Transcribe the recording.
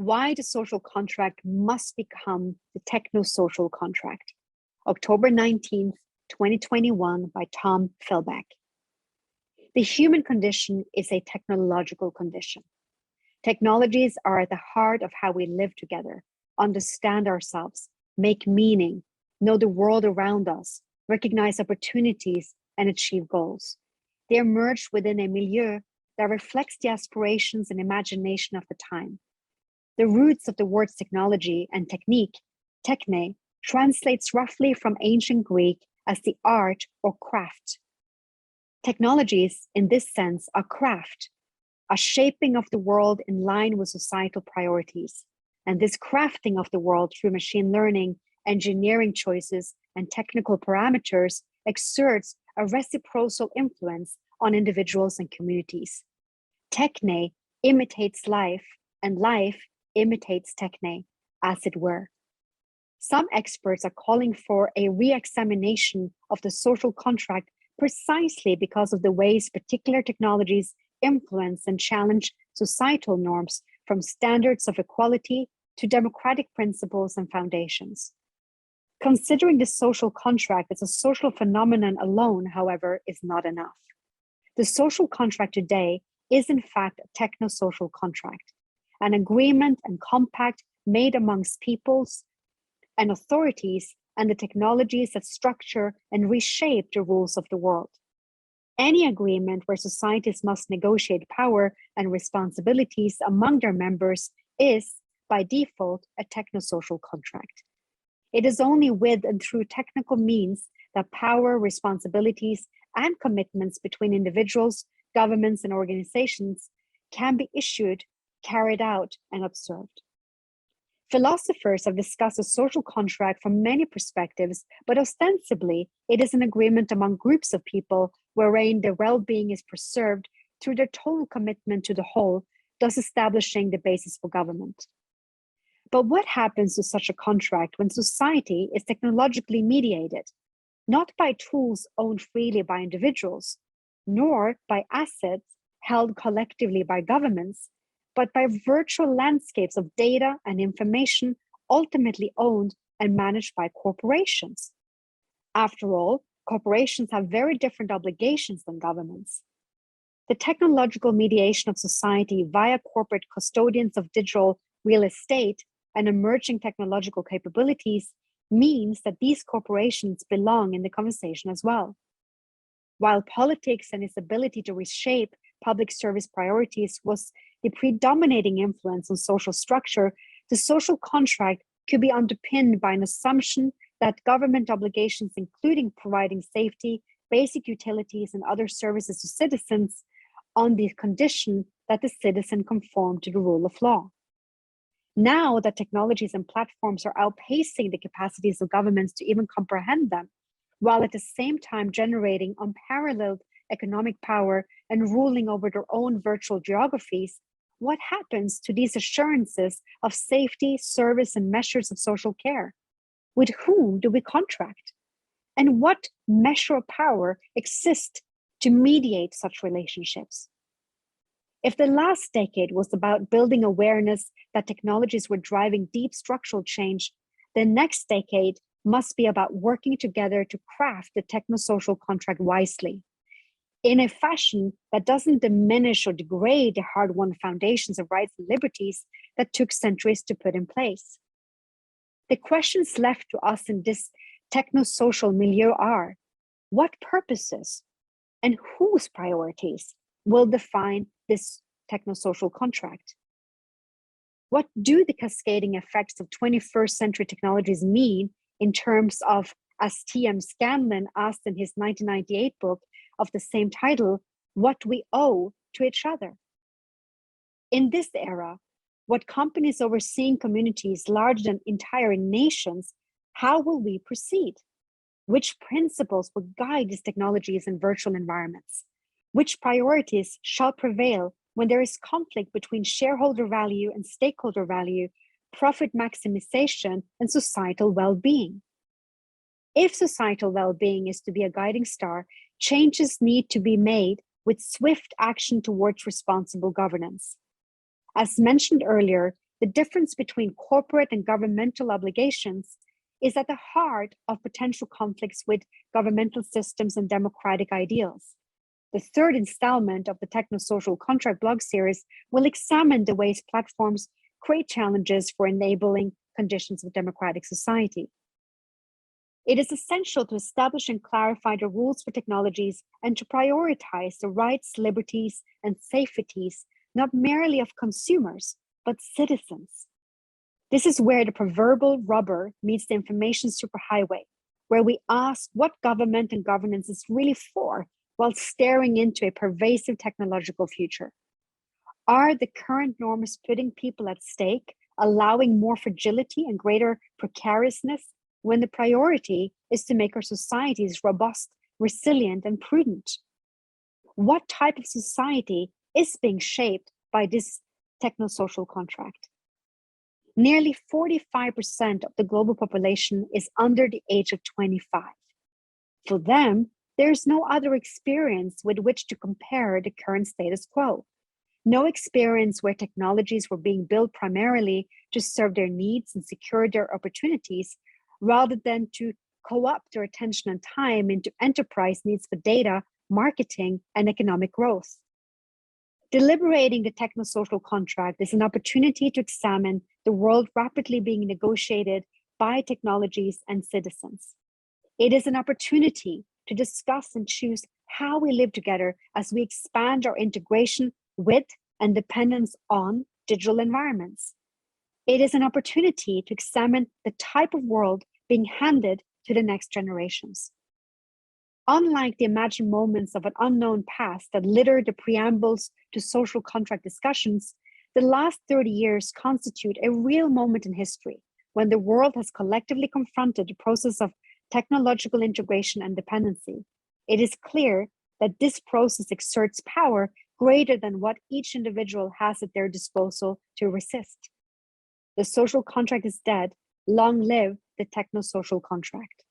Why the social contract must become the technosocial contract. October 19th, 2021 by Tom Philbeck. The human condition is a technological condition. Technologies are at the heart of how we live together, understand ourselves, make meaning, know the world around us, recognize opportunities, and achieve goals. They emerge within a milieu that reflects the aspirations and imagination of the time. The roots of the words technology and technique, techne, translates roughly from ancient Greek as the art or craft. Technologies, in this sense, are craft, a shaping of the world in line with societal priorities. And this crafting of the world through machine learning, engineering choices, and technical parameters exerts a reciprocal influence on individuals and communities. Techne imitates life, and life imitates techne, as it were. Some experts are calling for a re-examination of the social contract precisely because of the ways particular technologies influence and challenge societal norms, from standards of equality to democratic principles and foundations. Considering the social contract as a social phenomenon alone, however, is not enough. The social contract today is in fact a technosocial contract, an agreement and compact made amongst peoples and authorities and the technologies that structure and reshape the rules of the world. Any agreement where societies must negotiate power and responsibilities among their members is, by default, a technosocial contract. It is only with and through technical means that power, responsibilities, and commitments between individuals, governments, and organizations can be issued, carried out, and observed. Philosophers have discussed a social contract from many perspectives, but ostensibly, it is an agreement among groups of people wherein their well-being is preserved through their total commitment to the whole, thus establishing the basis for government. But what happens to such a contract when society is technologically mediated, not by tools owned freely by individuals, nor by assets held collectively by governments, but by virtual landscapes of data and information ultimately owned and managed by corporations? After all, corporations have very different obligations than governments. The technological mediation of society via corporate custodians of digital real estate and emerging technological capabilities means that these corporations belong in the conversation as well. While politics and its ability to reshape public service priorities was the predominating influence on social structure, the social contract could be underpinned by an assumption that government obligations, including providing safety, basic utilities, and other services to citizens, on the condition that the citizen conform to the rule of law. Now that technologies and platforms are outpacing the capacities of governments to even comprehend them, while at the same time generating unparalleled economic power and ruling over their own virtual geographies, what happens to these assurances of safety, service, and measures of social care? With whom do we contract? And what measure of power exists to mediate such relationships? If the last decade was about building awareness that technologies were driving deep structural change, the next decade must be about working together to craft the technosocial contract wisely, in a fashion that doesn't diminish or degrade the hard-won foundations of rights and liberties that took centuries to put in place. The questions left to us in this technosocial milieu are: what purposes and whose priorities will define this technosocial contract? What do the cascading effects of 21st century technologies mean in terms of, as T.M. Scanlon asked in his 1998 book of the same title, what we owe to each other? In this era, what companies overseeing communities larger than entire nations, how will we proceed? Which principles will guide these technologies in virtual environments? Which priorities shall prevail when there is conflict between shareholder value and stakeholder value, profit maximization, and societal well-being? If societal well-being is to be a guiding star, changes need to be made with swift action towards responsible governance. As mentioned earlier, the difference between corporate and governmental obligations is at the heart of potential conflicts with governmental systems and democratic ideals. The third installment of the Technosocial Contract blog series will examine the ways platforms create challenges for enabling conditions of democratic society. It is essential to establish and clarify the rules for technologies and to prioritize the rights, liberties, and safeties, not merely of consumers, but citizens. This is where the proverbial rubber meets the information superhighway, where we ask what government and governance is really for while staring into a pervasive technological future. Are the current norms putting people at stake, allowing more fragility and greater precariousness, when the priority is to make our societies robust, resilient, and prudent? What type of society is being shaped by this technosocial contract? Nearly 45% of the global population is under the age of 25. For them, there's no other experience with which to compare the current status quo. No experience where technologies were being built primarily to serve their needs and secure their opportunities, rather than to co-opt their attention and time into enterprise needs for data, marketing, and economic growth. Deliberating the technosocial contract is an opportunity to examine the world rapidly being negotiated by technologies and citizens. It is an opportunity to discuss and choose how we live together as we expand our integration with and dependence on digital environments. It is an opportunity to examine the type of world being handed to the next generations. Unlike the imagined moments of an unknown past that litter the preambles to social contract discussions, the last 30 years constitute a real moment in history when the world has collectively confronted the process of technological integration and dependency. It is clear that this process exerts power greater than what each individual has at their disposal to resist. The social contract is dead. Long live the technosocial contract.